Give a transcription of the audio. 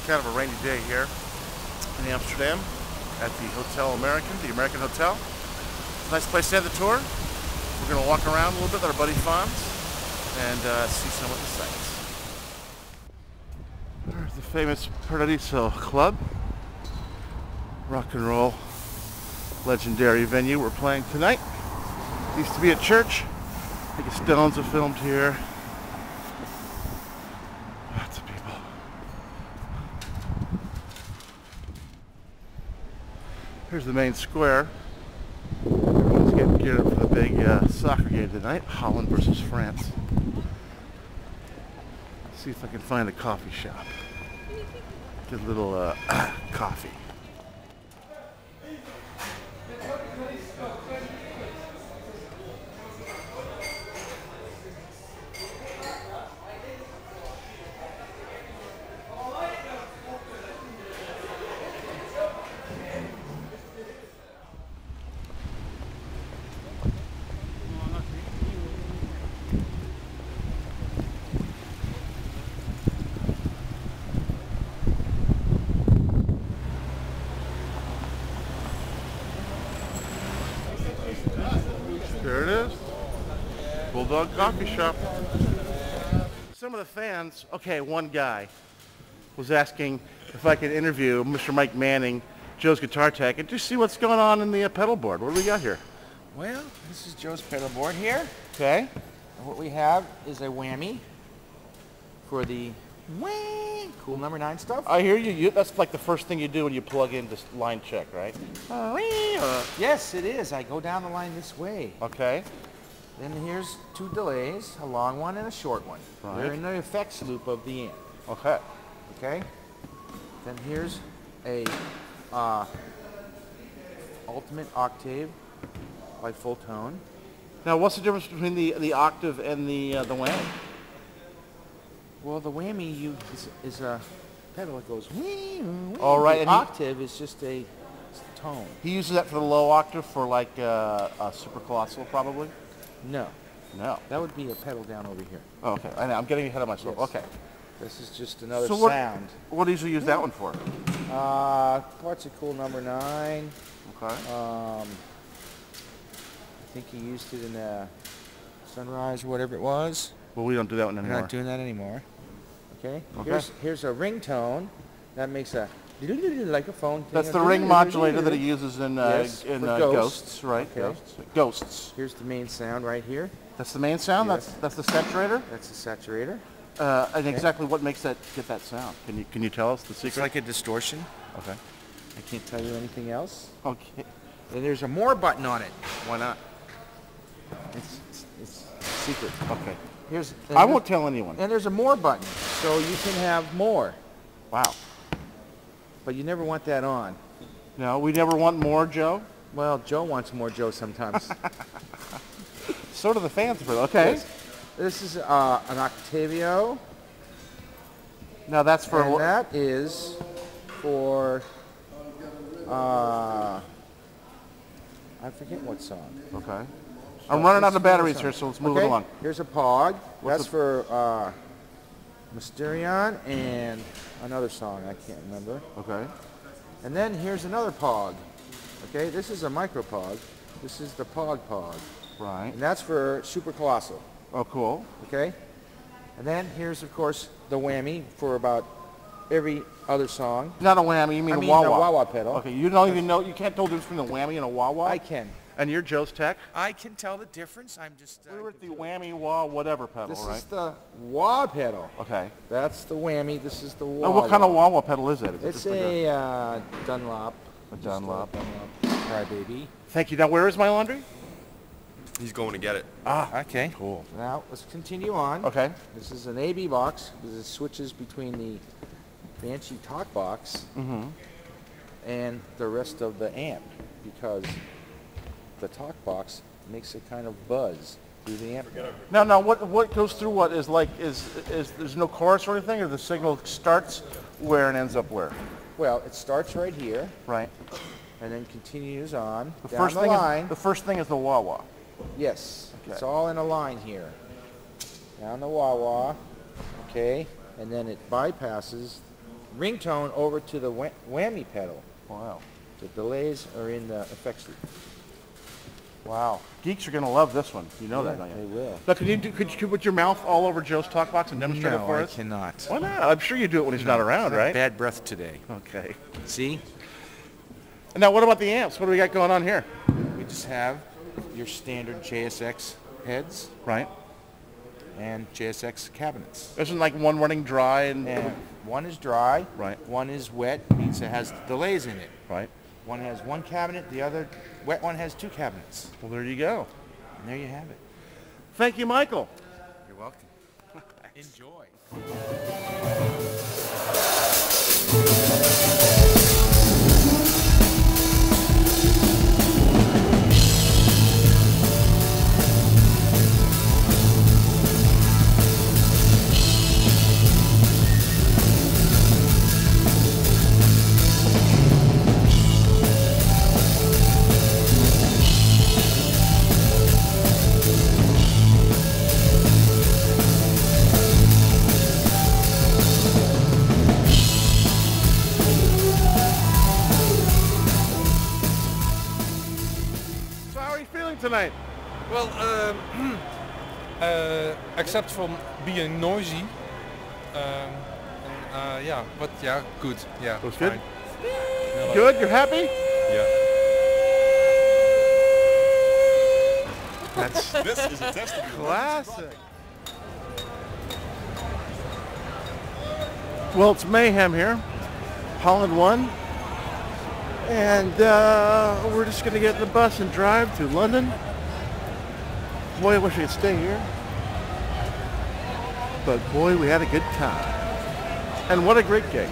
Kind of a rainy day here in Amsterdam at the the American Hotel. Nice place to have the tour. We're going to walk around a little bit with our buddy Fonz and see some of the sights. There's the famous Paradiso Club. Rock and roll legendary venue we're playing tonight. Used to be a church. I think the Stones have filmed here. Lots of people. Here's the main square. Everyone's getting geared up for the big soccer game tonight. Holland versus France. Let's see if I can find a coffee shop. Get a little coffee. There it is. Bulldog Coffee Shop. Some of the fans, okay, one guy was asking if I could interview Mr. Mike Manning, Joe's guitar tech, and just see what's going on in the pedal board. What do we got here? Well, this is Joe's pedal board here. Okay. And what we have is a whammy for the cool number 9 stuff. I hear you. That's like the first thing you do when you plug in this line check, right? Yes, it is. I go down the line this way. Okay. Then here's 2 delays, a long one and a short one. Right. They're in the effects loop of the amp. Okay. Okay. Then here's a ultimate octave by full tone. Now, what's the difference between the octave and the whammy? Well, the whammy is a pedal that goes wee. All right. The octave is just a tone. He uses that for the low octave for like a super colossal, probably. No. No. That would be a pedal down over here. Oh, okay. I know. I'm getting ahead of myself. Yes. Okay. This is just another So sound. What do you usually use that one for? Parts of cool number 9. Okay. I think he used it in Sunrise or whatever it was. Well, we don't do that one anymore. We're not doing that anymore. Okay. Okay. Here's a ringtone that makes a like a phone thing. That's the ring modulator that he uses in Yes, for Ghosts, right? Okay. Ghosts. Here's the main sound right here. That's the main sound. Yes. That's the saturator. That's the saturator. And exactly what makes that get that sound? Can you tell us the secret? It's like a distortion. Okay. I can't tell you anything else. Okay. And there's a more button on it. Why not? It's secret. Okay. I won't tell anyone. And there's a more button, so you can have more. Wow. But you never want that on. No, we never want more, Joe. Well, Joe wants more Joe sometimes. So do the fans, brother. Okay. Yes. This is an Octavio. Now that's for And that is for I forget what song. Okay. I'm running out of batteries here, so let's move it along. Here's a Pog. That's for Mysterion and another song I can't remember. Okay. And then here's another Pog. Okay, this is a micro Pog. This is the Pog. Right. And that's for Super Colossal. Oh, cool. Okay. And then here's, of course, the whammy for about every other song. Not a whammy, you mean I a mean wah-wah. the wah-wah pedal. Okay, you don't even know, you can't tell the difference between a whammy and a wah-wah? I can. And you're Joe's tech? I can tell the difference. I'm just... We're at the whammy, wah, whatever pedal, This right? is the wah pedal. Okay. That's the whammy. This is the wah. And what kind of wah-wah pedal is it? Is it It's just like a Dunlop. a Dunlop? Crybaby. Thank you. Now, where is my laundry? He's going to get it. Ah, Okay. cool. Now, let's continue on. Okay. This is an AB box because it switches between the Banshee talk box and the rest of the amp because the talk box makes a kind of buzz through the amp. Now, what goes through what is like, is there's no chorus or anything, or the signal starts where and ends up where? Well, it starts right here Right. and then continues on The down first the thing line. is the first thing is the wah-wah. Yes, Okay. it's all in a line here. Down the wah-wah, okay, and then it bypasses ringtone over to the whammy pedal. Wow. The delays are in the effects loop. Wow. Geeks are going to love this one. You know that, Yeah, don't they you? will. Now, could you put your mouth all over Joe's talk box and demonstrate it No, for I us? cannot. Why not? I'm sure you do it when he's not around, right? Bad breath today. Okay. See? And now what about the amps? What do we got going on here? We just have your standard JSX heads Right. and JSX cabinets. Isn't like one running dry and... And one is dry. Right. One is wet, means it has delays in it. Right. One has one cabinet, the other wet one has two cabinets. Well, there you go. And there you have it. Thank you, Michael. You're welcome. Enjoy. So how are you feeling tonight? Well, except from being noisy, yeah, but yeah, good. Yeah, Was good? fine. Yeah, Good? You're happy? Yeah. That's This is a test of your classic. Well, it's mayhem here. Holland 1. And we're just going to get in the bus and drive to London. Boy, I wish I could stay here. But boy, we had a good time. And what a great gig.